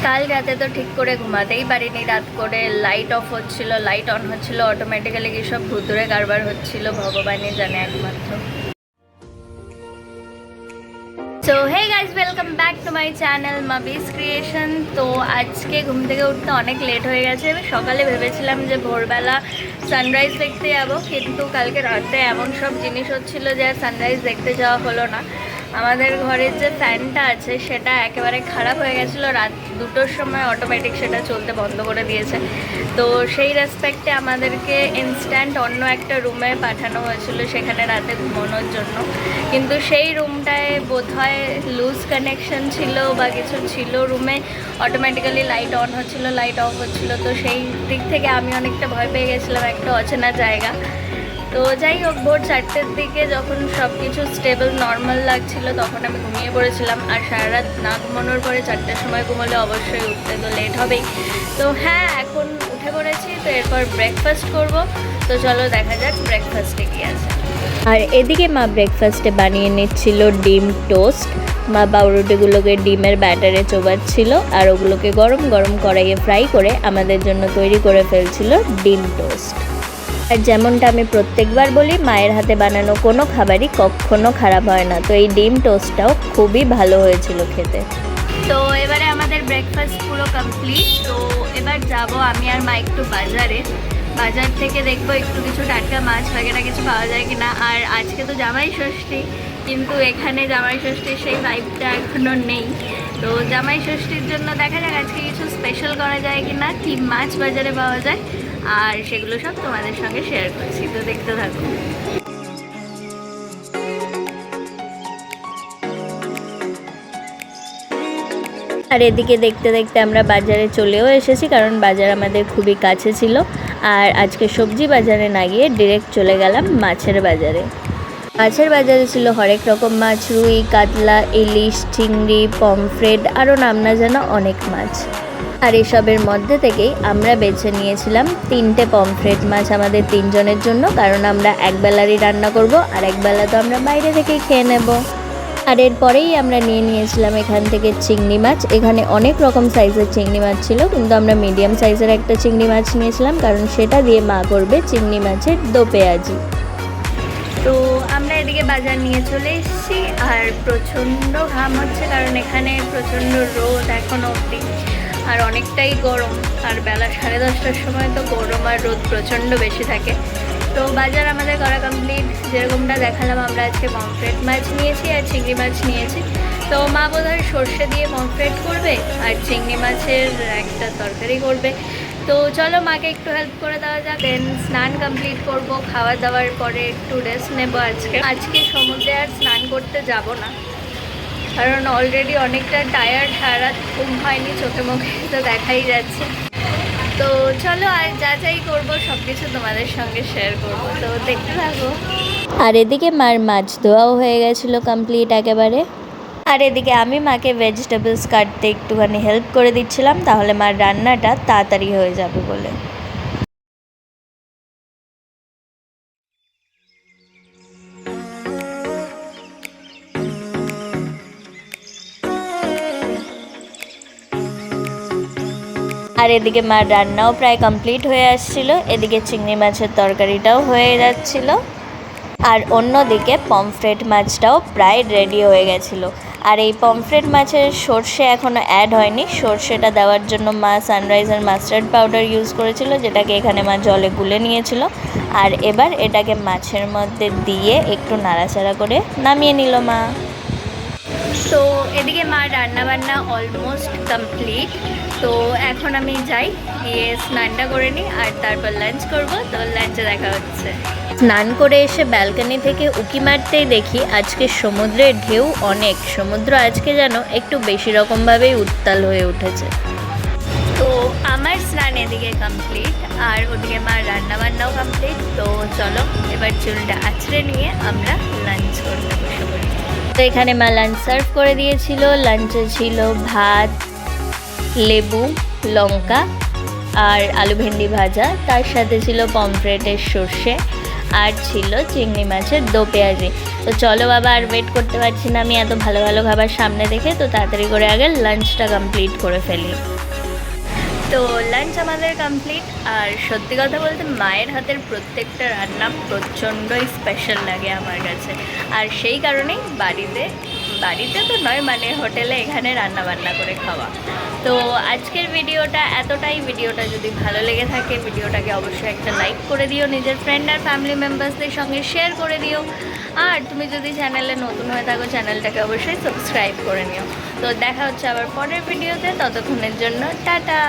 কাল রাতে তো ঠিক করে ঘুমাতেই পারিনি, রাত করে লাইট অফ হচ্ছিল, লাইট অন হচ্ছিল, অটোমেটিক্যালি কি সব ভুতুরে কারবার হচ্ছিল ভগবানই জানে একমাত্র। So hey guys, welcome back to my channel Mabi's creation. তো আজকে ঘুম থেকে উঠতে অনেক লেট হয়ে গেছে। আমি সকালে ভেবেছিলাম যে ভোরবেলা সানরাইজ দেখতে যাবো, কিন্তু কালকে রাতে এমন সব জিনিস হচ্ছিলো যে সানরাইজ দেখতে যাওয়া হলো না। আমাদের ঘরের যে ফ্যানটা আছে সেটা একেবারে খারাপ হয়ে গেছিলো, রাত 2টোর সময় অটোমেটিক সেটা চলতে বন্ধ করে দিয়েছে। তো সেই রেসপেক্টে আমাদেরকে ইনস্ট্যান্ট অন্য একটা রুমে পাঠানো হয়েছিল সেখানে রাতে ঘুমানোর জন্য, কিন্তু সেই রুমটায় বোধহয় লুজ কানেকশন ছিল বা কিছু ছিল, রুমে অটোমেটিক্যালি লাইট অন হচ্ছিলো, লাইট অফ হচ্ছিলো। তো সেই দিক থেকে আমি অনেকটা ভয় পেয়ে গেছিলাম, একটা অচেনা জায়গা। তো যাই হোক, ভোর 4টের দিকে যখন সব কিছু স্টেবল নর্মাল লাগছিল তখন আমি ঘুমিয়ে পড়েছিলাম। আর সারা রাত না ঘুমানোর পরে 4টের সময় ঘুমালে অবশ্যই উঠতে তো লেট হবেই। তো হ্যাঁ, এখন উঠে পড়েছি, তো এরপর ব্রেকফাস্ট করব। তো চলো দেখা যাক ব্রেকফাস্টে কী আছে। আর এদিকে মা ব্রেকফাস্টে বানিয়ে নিচ্ছিল ডিম টোস্ট। মা পাউরুটিগুলোকে ডিমের ব্যাটারে চোবাচ্ছিল আর ওগুলোকে গরম গরম কড়াইয়ে ফ্রাই করে আমাদের জন্য তৈরি করে ফেলছিল ডিম টোস্ট। আর যেমনটা আমি প্রত্যেকবার বলি, মায়ের হাতে বানানো কোনো খাবারই কখনো খারাপ হয় না। তো এই ডিম টোস্টটাও খুবই ভালো হয়েছিল খেতে। তো এবারে আমাদের ব্রেকফাস্ট পুরো কমপ্লিট। তো এবার যাব আমি আর মা একটু বাজার থেকে দেখবো একটু কিছু টাটকা মাছ বাগেরা কিছু পাওয়া যায় কিনা। আর আজকে তো জামাই ষষ্ঠী, কিন্তু এখানে জামাই ষষ্ঠীর সেই ভাইবটা এখনও নেই। তো জামাই ষষ্ঠীর জন্য দেখা যাক আজকে কিছু স্পেশাল করা যায় কিনা, কি মাছ বাজারে পাওয়া যায়, আর সেগুলো সব তোমাদের সঙ্গে শেয়ার করছি। তো দেখতে থাকো। আর এদিকে দেখতে দেখতে আমরা বাজারে চলেও এসেছি, কারণ বাজার আমাদের খুবই কাছে ছিল। আর আজকে সবজি বাজারে না গিয়ে ডিরেক্ট চলে গেলাম মাছের বাজারে। মাছের বাজারে ছিল হরেক রকম মাছ, রুই, কাতলা, ইলিশ, চিংড়ি, পমফ্রেট, আরও নাম না জানা অনেক মাছ। আর এসবের মধ্যে থেকেই আমরা বেছে নিয়েছিলাম 3টে পমফ্রেট মাছ আমাদের 3 জনের জন্য, কারণ আমরা একবেলারই রান্না করব আর একবেলা তো আমরা বাইরে থেকেই খেয়ে নেব। আর এরপরেই আমরা নিয়েছিলাম এখান থেকে চিংড়ি মাছ। এখানে অনেক রকম সাইজের চিংড়ি মাছ ছিল, কিন্তু আমরা মিডিয়াম সাইজের একটা চিংড়ি মাছ নিয়েছিলাম, কারণ সেটা দিয়ে মা করবে চিংড়ি মাছের দো পেঁয়াজি। তো আমরা এদিকে বাজার নিয়ে চলে এসেছি, আর প্রচণ্ড ঘাম হচ্ছে, কারণ এখানে প্রচণ্ড রোদ এখনও অবধি, আর অনেকটাই গরম। আর বেলা 10:30টার সময় তো গরম আর রোদ প্রচণ্ড বেশি থাকে। তো বাজার আমাদের করা কমপ্লিট। যেরকমটা দেখালাম, আমরা আজকে পমফ্রেট মাছ নিয়েছি আর চিংড়ি মাছ নিয়েছি। তো মা বোধহয় সর্ষে দিয়ে পমফ্রেট করবে আর চিংড়ি মাছের একটা তরকারি করবে। তো চলো মাকে একটু হেল্প করে দেওয়া যাক, দেন স্নান কমপ্লিট করব। খাওয়া দাওয়ার পরে একটু রেস্ট নেব। আজকে সমুদ্রে আর স্নান করতে যাব না, কারণ অলরেডি অনেকটা টায়ার্ড, সারা রাত ঘুম হয়নি, চোখে মুখে তো দেখাই যাচ্ছে। তো চলো, আর যা যাই করবো সব কিছু তোমাদের সঙ্গে শেয়ার করবো, তো দেখতে থাকো। আর এদিকে মার মাছ ধোয়াও হয়ে গেছিলো কমপ্লিট একেবারে। আর এদিকে আমি মাকে ভেজিটেবলস কাটতে একটুখানি হেল্প করে দিচ্ছিলাম, তাহলে মার রান্নাটা তাড়াতাড়ি হয়ে যাবে বলে। আর এদিকে মার রান্নাও প্রায় কমপ্লিট হয়ে আসছিল। এদিকে চিংড়ি মাছের তরকারিটাও হয়ে যাচ্ছিল, আর অন্যদিকে পমফ্রেট মাছটাও প্রায় রেডি হয়ে গেছিলো। আর এই পমফ্রেট মাছের সর্ষে এখনও অ্যাড হয়নি। সর্ষেটা দেওয়ার জন্য মা সানরাইজ আর মাস্টার্ড পাউডার ইউজ করেছিল, যেটাকে এখানে মা জলে গুলে নিয়েছিল। আর এবার এটাকে মাছের মধ্যে দিয়ে একটু নাড়াচাড়া করে নামিয়ে নিল মা। তো এদিকে মার রান্নাবান্না অলমোস্ট কমপ্লিট। তো এখন আমি যাই, গিয়ে স্নানটা করে নিই আর তারপর লাঞ্চ করব। তো লাঞ্চে দেখা হচ্ছে। স্নান করে এসে ব্যালকনি থেকে উঁকি মারতেই দেখি আজকে সমুদ্রের ঢেউ অনেক। সমুদ্র আজকে যেন একটু বেশি রকমভাবেই উত্তাল হয়ে উঠেছে। তো আমার স্নান এদিকে কমপ্লিট, আর ওদিকে মার রান্নাবান্নাও কমপ্লিট। তো চলো এবার চুলটা আছড়ে নিয়ে আমরা লাঞ্চ করতে বসে পড়ি। তো এখানে মা লাঞ্চ সার্ভ করে দিয়েছিল। লাঞ্চে ছিল ভাত, লেবু, লঙ্কা আর আলু ভেন্ডি ভাজা, তার সাথে ছিল পমফ্রেটের সর্ষে। আর ছিল চিংড়ি মাছের দো পেঁয়াজি। তো চলো বাবা, আর ওয়েট করতে পারছি না আমি এত ভালো ভালো খাবার সামনে দেখে, তো তাড়াতাড়ি করে আগে লাঞ্চটা কমপ্লিট করে ফেলি। তো লাঞ্চ আমাদের কমপ্লিট। আর সত্যি কথা বলতে মায়ের হাতের প্রত্যেকটা রান্না প্রচণ্ডই স্পেশাল লাগে আমার কাছে। আর সেই কারণেই বাড়িতে বাড়িতে তো নয়, মানে হোটেলে এখানে রান্না বান্না করে খাওয়া। তো আজকের ভিডিওটা এতটাই। ভিডিওটা যদি ভালো লেগে থাকে ভিডিওটাকে অবশ্যই একটা লাইক করে দিও, নিজের ফ্রেন্ড আর ফ্যামিলি মেম্বার্সদের সঙ্গে শেয়ার করে দিও। আর তুমি যদি চ্যানেলে নতুন হয়ে থাকো চ্যানেলটাকে অবশ্যই সাবস্ক্রাইব করে নিও। তো দেখা হচ্ছে আবার পরের ভিডিওতে, ততক্ষণের জন্য টাটা।